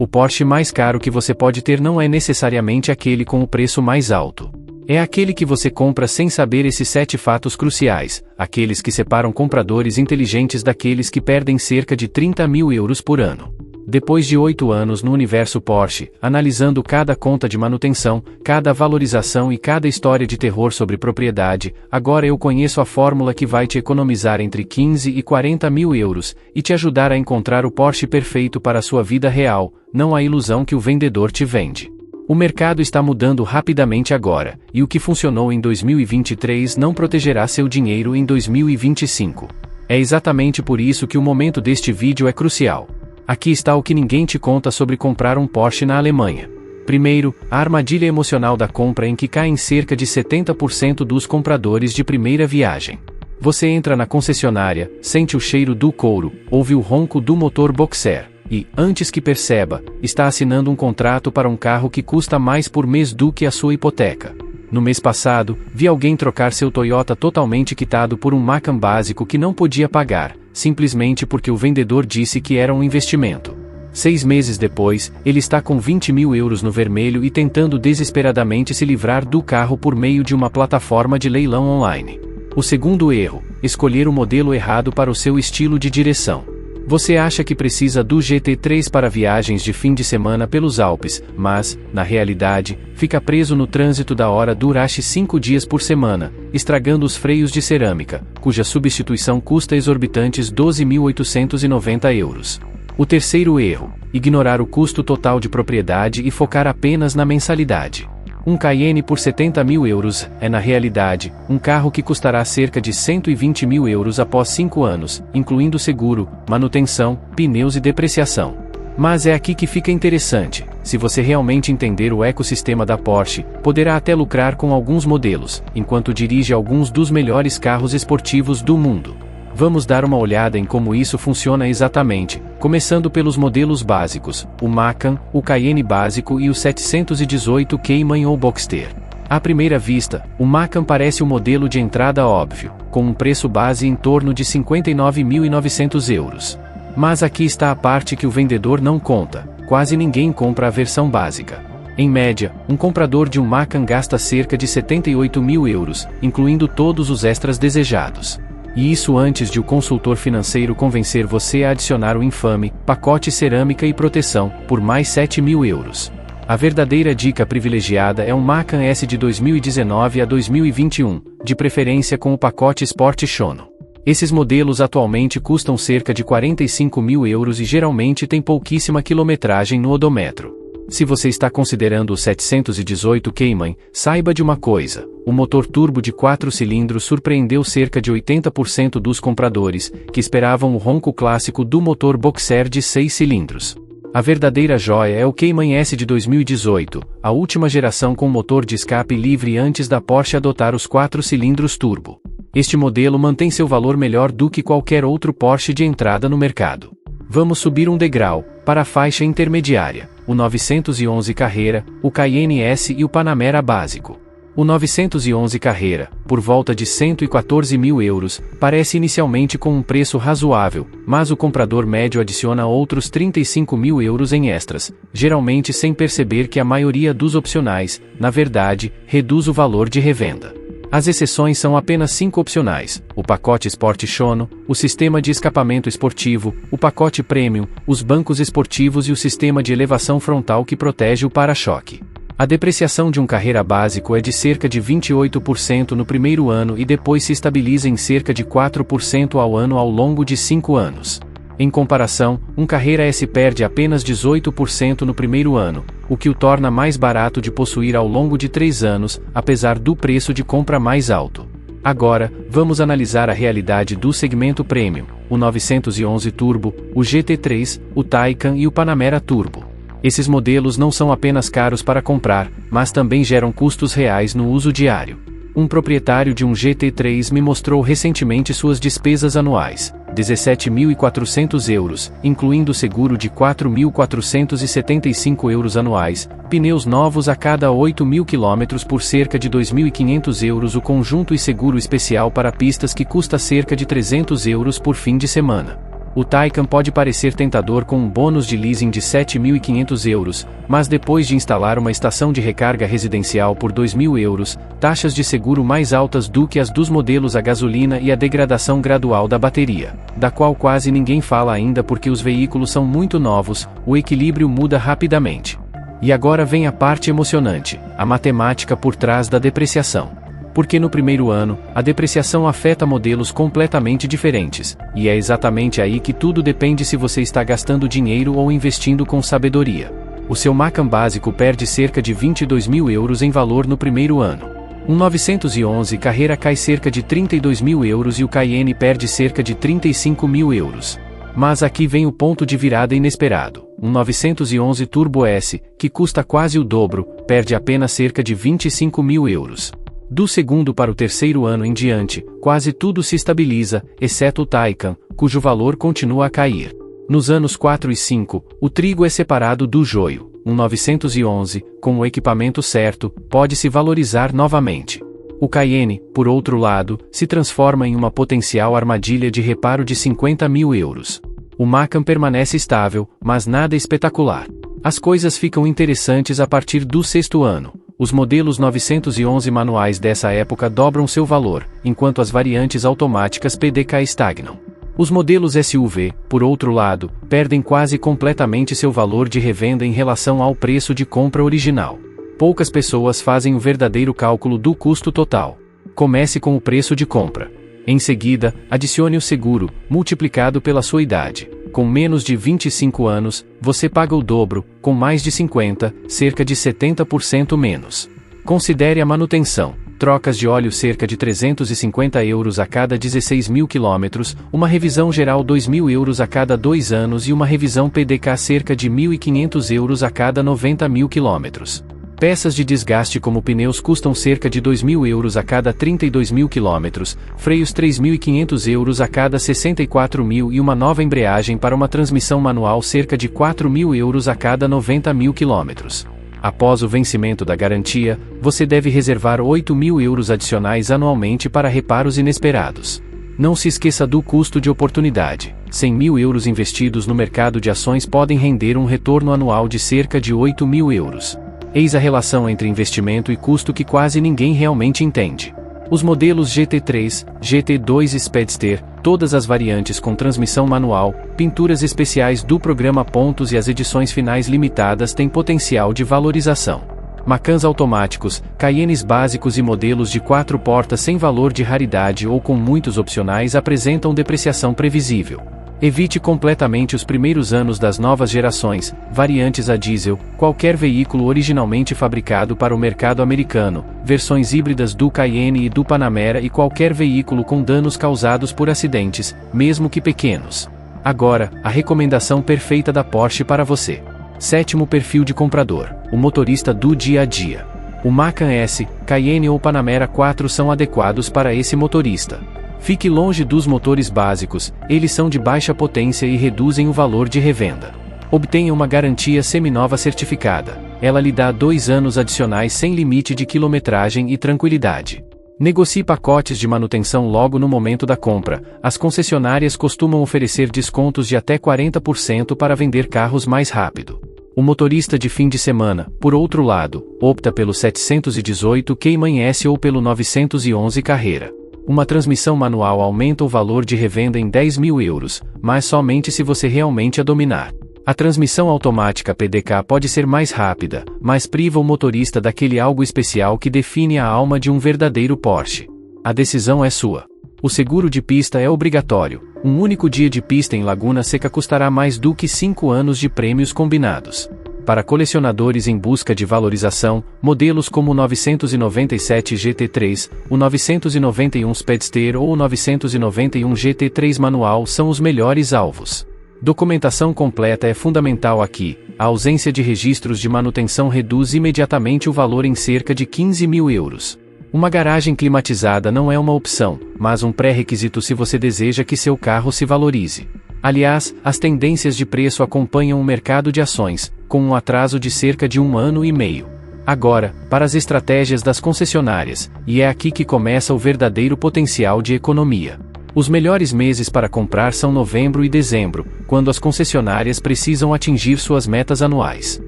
O Porsche mais caro que você pode ter não é necessariamente aquele com o preço mais alto. É aquele que você compra sem saber esses 7 fatos cruciais, aqueles que separam compradores inteligentes daqueles que perdem cerca de 30 mil euros por ano. Depois de 8 anos no universo Porsche, analisando cada conta de manutenção, cada valorização e cada história de terror sobre propriedade, agora eu conheço a fórmula que vai te economizar entre 15 e 40 mil euros, e te ajudar a encontrar o Porsche perfeito para a sua vida real, não a ilusão que o vendedor te vende. O mercado está mudando rapidamente agora, e o que funcionou em 2023 não protegerá seu dinheiro em 2025. É exatamente por isso que o momento deste vídeo é crucial. Aqui está o que ninguém te conta sobre comprar um Porsche na Alemanha. Primeiro, a armadilha emocional da compra em que caem cerca de 70% dos compradores de primeira viagem. Você entra na concessionária, sente o cheiro do couro, ouve o ronco do motor boxer, e, antes que perceba, está assinando um contrato para um carro que custa mais por mês do que a sua hipoteca. No mês passado, vi alguém trocar seu Toyota totalmente quitado por um Macan básico que não podia pagar, simplesmente porque o vendedor disse que era um investimento. 6 meses depois, ele está com 20 mil euros no vermelho e tentando desesperadamente se livrar do carro por meio de uma plataforma de leilão online. O segundo erro: escolher o modelo errado para o seu estilo de direção. Você acha que precisa do GT3 para viagens de fim de semana pelos Alpes, mas, na realidade, fica preso no trânsito da hora Durache 5 dias por semana, estragando os freios de cerâmica, cuja substituição custa exorbitantes 12.890 euros. O terceiro erro: ignorar o custo total de propriedade e focar apenas na mensalidade. Um Cayenne por 70 mil euros é, na realidade, um carro que custará cerca de 120 mil euros após 5 anos, incluindo seguro, manutenção, pneus e depreciação. Mas é aqui que fica interessante: se você realmente entender o ecossistema da Porsche, poderá até lucrar com alguns modelos, enquanto dirige alguns dos melhores carros esportivos do mundo. Vamos dar uma olhada em como isso funciona exatamente, começando pelos modelos básicos, o Macan, o Cayenne básico e o 718 Cayman ou Boxster. À primeira vista, o Macan parece o modelo de entrada óbvio, com um preço base em torno de 59.900 euros. Mas aqui está a parte que o vendedor não conta: quase ninguém compra a versão básica. Em média, um comprador de um Macan gasta cerca de 78 mil euros, incluindo todos os extras desejados. E isso antes de o consultor financeiro convencer você a adicionar o infame pacote cerâmica e proteção, por mais 7 mil euros. A verdadeira dica privilegiada é um Macan S de 2019 a 2021, de preferência com o pacote Sport Shono. Esses modelos atualmente custam cerca de 45 mil euros e geralmente têm pouquíssima quilometragem no odômetro. Se você está considerando o 718 Cayman, saiba de uma coisa: o motor turbo de 4 cilindros surpreendeu cerca de 80% dos compradores, que esperavam o ronco clássico do motor boxer de 6 cilindros. A verdadeira joia é o Cayman S de 2018, a última geração com motor de escape livre antes da Porsche adotar os 4 cilindros turbo. Este modelo mantém seu valor melhor do que qualquer outro Porsche de entrada no mercado. Vamos subir um degrau, para a faixa intermediária: o 911 Carrera, o Cayenne S e o Panamera básico. O 911 Carrera, por volta de 114 mil euros, parece inicialmente com um preço razoável, mas o comprador médio adiciona outros 35 mil euros em extras, geralmente sem perceber que a maioria dos opcionais, na verdade, reduz o valor de revenda. As exceções são apenas 5 opcionais: o pacote Sport Shono, o sistema de escapamento esportivo, o pacote Premium, os bancos esportivos e o sistema de elevação frontal que protege o para-choque. A depreciação de um Carrera básico é de cerca de 28% no primeiro ano e depois se estabiliza em cerca de 4% ao ano ao longo de 5 anos. Em comparação, um Carrera S perde apenas 18% no primeiro ano, o que o torna mais barato de possuir ao longo de 3 anos, apesar do preço de compra mais alto. Agora, vamos analisar a realidade do segmento Premium: o 911 Turbo, o GT3, o Taycan e o Panamera Turbo. Esses modelos não são apenas caros para comprar, mas também geram custos reais no uso diário. Um proprietário de um GT3 me mostrou recentemente suas despesas anuais: 17.400 euros, incluindo seguro de 4.475 euros anuais, pneus novos a cada 8.000 km por cerca de 2.500 euros, o conjunto e seguro especial para pistas que custa cerca de 300 euros por fim de semana. O Taycan pode parecer tentador com um bônus de leasing de €7.500, mas depois de instalar uma estação de recarga residencial por €2.000, taxas de seguro mais altas do que as dos modelos a gasolina e a degradação gradual da bateria, da qual quase ninguém fala ainda porque os veículos são muito novos, o equilíbrio muda rapidamente. E agora vem a parte emocionante, a matemática por trás da depreciação. Porque no primeiro ano, a depreciação afeta modelos completamente diferentes, e é exatamente aí que tudo depende se você está gastando dinheiro ou investindo com sabedoria. O seu Macan básico perde cerca de €22.000 em valor no primeiro ano. Um 911 Carrera cai cerca de €32.000 e o Cayenne perde cerca de €35.000. Mas aqui vem o ponto de virada inesperado. Um 911 Turbo S, que custa quase o dobro, perde apenas cerca de €25.000. Do segundo para o terceiro ano em diante, quase tudo se estabiliza, exceto o Taycan, cujo valor continua a cair. Nos anos 4 e 5, o trigo é separado do joio. Um 911, com o equipamento certo, pode se valorizar novamente. O Cayenne, por outro lado, se transforma em uma potencial armadilha de reparo de €50.000. O Macan permanece estável, mas nada espetacular. As coisas ficam interessantes a partir do sexto ano. Os modelos 911 manuais dessa época dobram seu valor, enquanto as variantes automáticas PDK estagnam. Os modelos SUV, por outro lado, perdem quase completamente seu valor de revenda em relação ao preço de compra original. Poucas pessoas fazem o verdadeiro cálculo do custo total. Comece com o preço de compra. Em seguida, adicione o seguro, multiplicado pela sua idade. Com menos de 25 anos, você paga o dobro, com mais de 50, cerca de 70% menos. Considere a manutenção. Trocas de óleo cerca de €350 a cada 16.000 km, uma revisão geral €2.000 a cada 2 anos e uma revisão PDK cerca de €1.500 a cada 90.000 km. Peças de desgaste como pneus custam cerca de €2.000 a cada 32.000 km, freios €3.500 a cada 64.000 e uma nova embreagem para uma transmissão manual cerca de €4.000 a cada 90.000 km. Após o vencimento da garantia, você deve reservar €8.000 adicionais anualmente para reparos inesperados. Não se esqueça do custo de oportunidade. €100.000 investidos no mercado de ações podem render um retorno anual de cerca de €8.000. Eis a relação entre investimento e custo que quase ninguém realmente entende. Os modelos GT3, GT2 e Speedster, todas as variantes com transmissão manual, pinturas especiais do programa Pontos e as edições finais limitadas têm potencial de valorização. Macans automáticos, Cayennes básicos e modelos de 4 portas sem valor de raridade ou com muitos opcionais apresentam depreciação previsível. Evite completamente os primeiros anos das novas gerações, variantes a diesel, qualquer veículo originalmente fabricado para o mercado americano, versões híbridas do Cayenne e do Panamera e qualquer veículo com danos causados por acidentes, mesmo que pequenos. Agora, a recomendação perfeita da Porsche para você. Sétimo perfil de comprador, o motorista do dia a dia. O Macan S, Cayenne ou Panamera 4 são adequados para esse motorista. Fique longe dos motores básicos, eles são de baixa potência e reduzem o valor de revenda. Obtenha uma garantia seminova certificada. Ela lhe dá 2 anos adicionais sem limite de quilometragem e tranquilidade. Negocie pacotes de manutenção logo no momento da compra. As concessionárias costumam oferecer descontos de até 40% para vender carros mais rápido. O motorista de fim de semana, por outro lado, opta pelo 718 Cayman S ou pelo 911 Carrera. Uma transmissão manual aumenta o valor de revenda em €10.000, mas somente se você realmente a dominar. A transmissão automática PDK pode ser mais rápida, mas priva o motorista daquele algo especial que define a alma de um verdadeiro Porsche. A decisão é sua. O seguro de pista é obrigatório. Um único dia de pista em Laguna Seca custará mais do que 5 anos de prêmios combinados. Para colecionadores em busca de valorização, modelos como o 997 GT3, o 991 Speedster ou o 991 GT3 manual são os melhores alvos. Documentação completa é fundamental aqui. A ausência de registros de manutenção reduz imediatamente o valor em cerca de €15.000. Uma garagem climatizada não é uma opção, mas um pré-requisito se você deseja que seu carro se valorize. Aliás, as tendências de preço acompanham o mercado de ações, com um atraso de cerca de 1 ano e meio. Agora, para as estratégias das concessionárias, e é aqui que começa o verdadeiro potencial de economia. Os melhores meses para comprar são novembro e dezembro, quando as concessionárias precisam atingir suas metas anuais.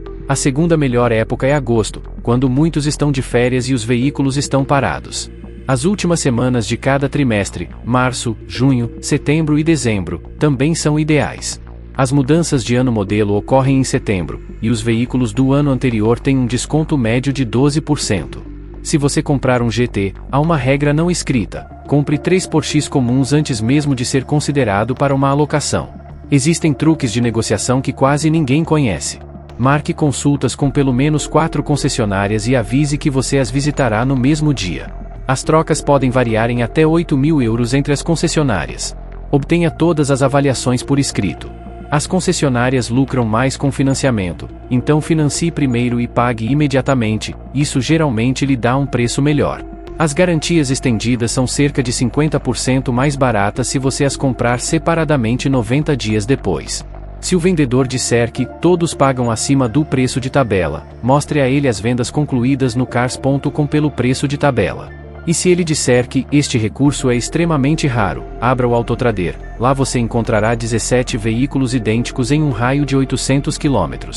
A segunda melhor época é agosto, quando muitos estão de férias e os veículos estão parados. As últimas semanas de cada trimestre, março, junho, setembro e dezembro, também são ideais. As mudanças de ano modelo ocorrem em setembro, e os veículos do ano anterior têm um desconto médio de 12%. Se você comprar um GT, há uma regra não escrita: compre 3x comuns antes mesmo de ser considerado para uma alocação. Existem truques de negociação que quase ninguém conhece. Marque consultas com pelo menos 4 concessionárias e avise que você as visitará no mesmo dia. As trocas podem variar em até 8.000 euros entre as concessionárias. Obtenha todas as avaliações por escrito. As concessionárias lucram mais com financiamento, então financie primeiro e pague imediatamente, isso geralmente lhe dá um preço melhor. As garantias estendidas são cerca de 50% mais baratas se você as comprar separadamente 90 dias depois. Se o vendedor disser que todos pagam acima do preço de tabela, mostre a ele as vendas concluídas no cars.com pelo preço de tabela. E se ele disser que este recurso é extremamente raro, abra o Autotrader, lá você encontrará 17 veículos idênticos em um raio de 800 km.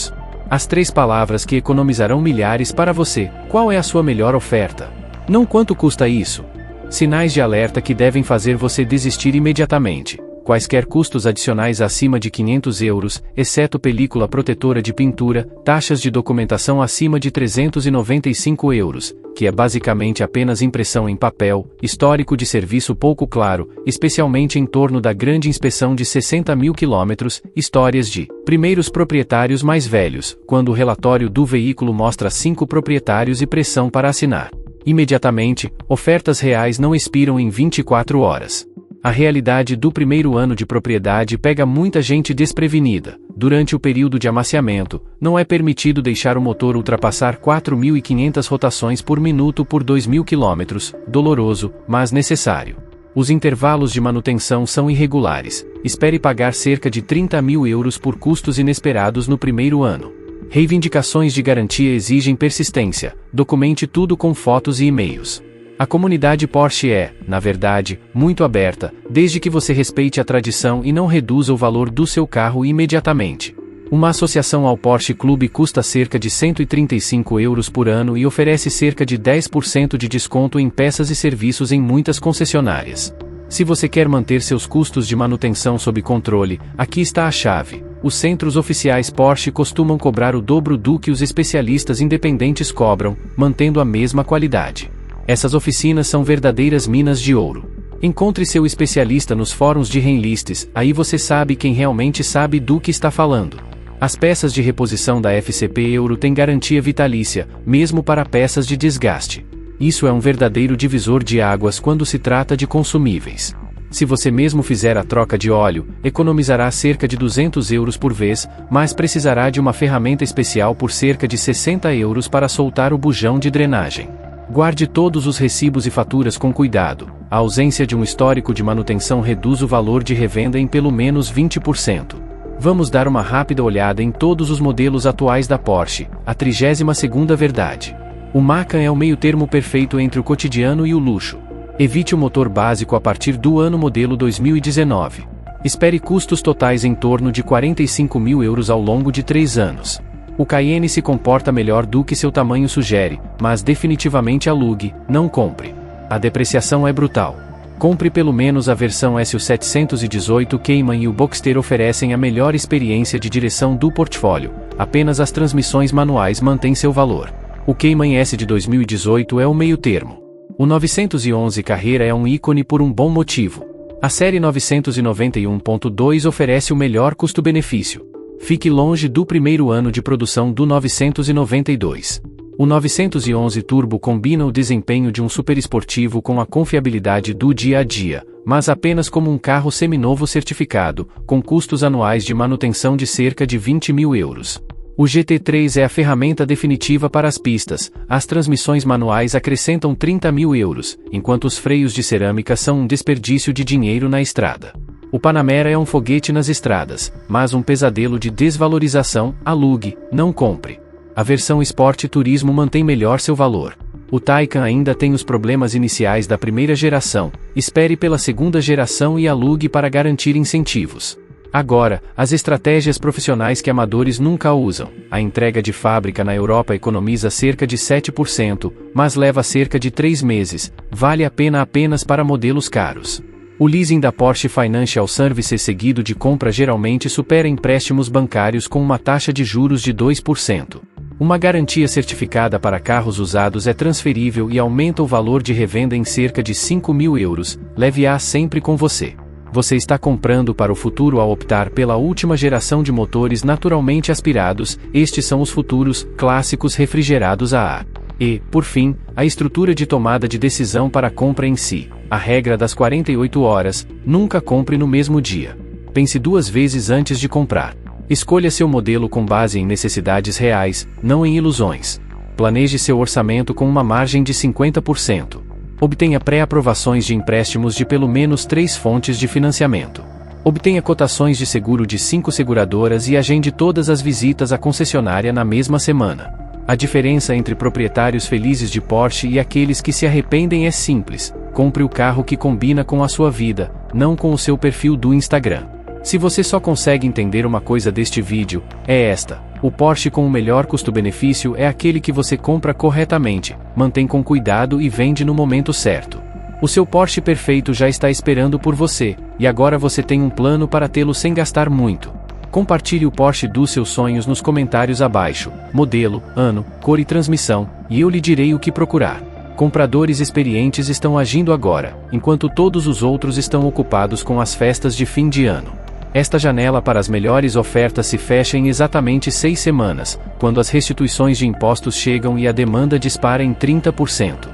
As 3 palavras que economizarão milhares para você: qual é a sua melhor oferta? Não quanto custa isso? Sinais de alerta que devem fazer você desistir imediatamente. Quaisquer custos adicionais acima de 500 euros, exceto película protetora de pintura, taxas de documentação acima de 395 euros, que é basicamente apenas impressão em papel, histórico de serviço pouco claro, especialmente em torno da grande inspeção de 60.000 km, histórias de primeiros proprietários mais velhos, quando o relatório do veículo mostra 5 proprietários e pressão para assinar. Imediatamente, ofertas reais não expiram em 24 horas. A realidade do primeiro ano de propriedade pega muita gente desprevenida. Durante o período de amaciamento, não é permitido deixar o motor ultrapassar 4.500 rotações por minuto por 2.000 km, doloroso, mas necessário. Os intervalos de manutenção são irregulares. Espere pagar cerca de 30.000 euros por custos inesperados no primeiro ano. Reivindicações de garantia exigem persistência. Documente tudo com fotos e e-mails. A comunidade Porsche é, na verdade, muito aberta, desde que você respeite a tradição e não reduza o valor do seu carro imediatamente. Uma associação ao Porsche Clube custa cerca de 135 euros por ano e oferece cerca de 10% de desconto em peças e serviços em muitas concessionárias. Se você quer manter seus custos de manutenção sob controle, aqui está a chave. Os centros oficiais Porsche costumam cobrar o dobro do que os especialistas independentes cobram, mantendo a mesma qualidade. Essas oficinas são verdadeiras minas de ouro. Encontre seu especialista nos fóruns de Rennlists, aí você sabe quem realmente sabe do que está falando. As peças de reposição da FCP Euro têm garantia vitalícia, mesmo para peças de desgaste. Isso é um verdadeiro divisor de águas quando se trata de consumíveis. Se você mesmo fizer a troca de óleo, economizará cerca de 200 euros por vez, mas precisará de uma ferramenta especial por cerca de 60 euros para soltar o bujão de drenagem. Guarde todos os recibos e faturas com cuidado. A ausência de um histórico de manutenção reduz o valor de revenda em pelo menos 20%. Vamos dar uma rápida olhada em todos os modelos atuais da Porsche, a 32ª verdade. O Macan é o meio-termo perfeito entre o cotidiano e o luxo. Evite o motor básico a partir do ano modelo 2019. Espere custos totais em torno de 45.000 euros ao longo de 3 anos. O Cayenne se comporta melhor do que seu tamanho sugere, mas definitivamente alugue, não compre. A depreciação é brutal. Compre pelo menos a versão S. O 718 Cayman e o Boxster oferecem a melhor experiência de direção do portfólio, apenas as transmissões manuais mantêm seu valor. O Cayman S de 2018 é o meio termo. O 911 Carrera é um ícone por um bom motivo. A série 991.2 oferece o melhor custo-benefício. Fique longe do primeiro ano de produção do 992. O 911 Turbo combina o desempenho de um superesportivo com a confiabilidade do dia a dia, mas apenas como um carro seminovo certificado, com custos anuais de manutenção de cerca de 20.000 euros. O GT3 é a ferramenta definitiva para as pistas, as transmissões manuais acrescentam 30.000 euros, enquanto os freios de cerâmica são um desperdício de dinheiro na estrada. O Panamera é um foguete nas estradas, mas um pesadelo de desvalorização. Alugue, não compre. A versão Sport Turismo mantém melhor seu valor. O Taycan ainda tem os problemas iniciais da primeira geração, espere pela segunda geração e alugue para garantir incentivos. Agora, as estratégias profissionais que amadores nunca usam. A entrega de fábrica na Europa economiza cerca de 7%, mas leva cerca de 3 meses, vale a pena apenas para modelos caros. O leasing da Porsche Financial Services seguido de compra geralmente supera empréstimos bancários com uma taxa de juros de 2%. Uma garantia certificada para carros usados é transferível e aumenta o valor de revenda em cerca de 5.000 euros, leve-a sempre com você. Você está comprando para o futuro ao optar pela última geração de motores naturalmente aspirados, estes são os futuros, clássicos refrigerados a ar. E, por fim, a estrutura de tomada de decisão para a compra em si. A regra das 48 horas, nunca compre no mesmo dia. Pense 2 vezes antes de comprar. Escolha seu modelo com base em necessidades reais, não em ilusões. Planeje seu orçamento com uma margem de 50%. Obtenha pré-aprovações de empréstimos de pelo menos 3 fontes de financiamento. Obtenha cotações de seguro de 5 seguradoras e agende todas as visitas à concessionária na mesma semana. A diferença entre proprietários felizes de Porsche e aqueles que se arrependem é simples: compre o carro que combina com a sua vida, não com o seu perfil do Instagram. Se você só consegue entender uma coisa deste vídeo, é esta: o Porsche com o melhor custo-benefício é aquele que você compra corretamente, mantém com cuidado e vende no momento certo. O seu Porsche perfeito já está esperando por você, e agora você tem um plano para tê-lo sem gastar muito. Compartilhe o Porsche dos seus sonhos nos comentários abaixo, modelo, ano, cor e transmissão, e eu lhe direi o que procurar. Compradores experientes estão agindo agora, enquanto todos os outros estão ocupados com as festas de fim de ano. Esta janela para as melhores ofertas se fecha em exatamente 6 semanas, quando as restituições de impostos chegam e a demanda dispara em 30%.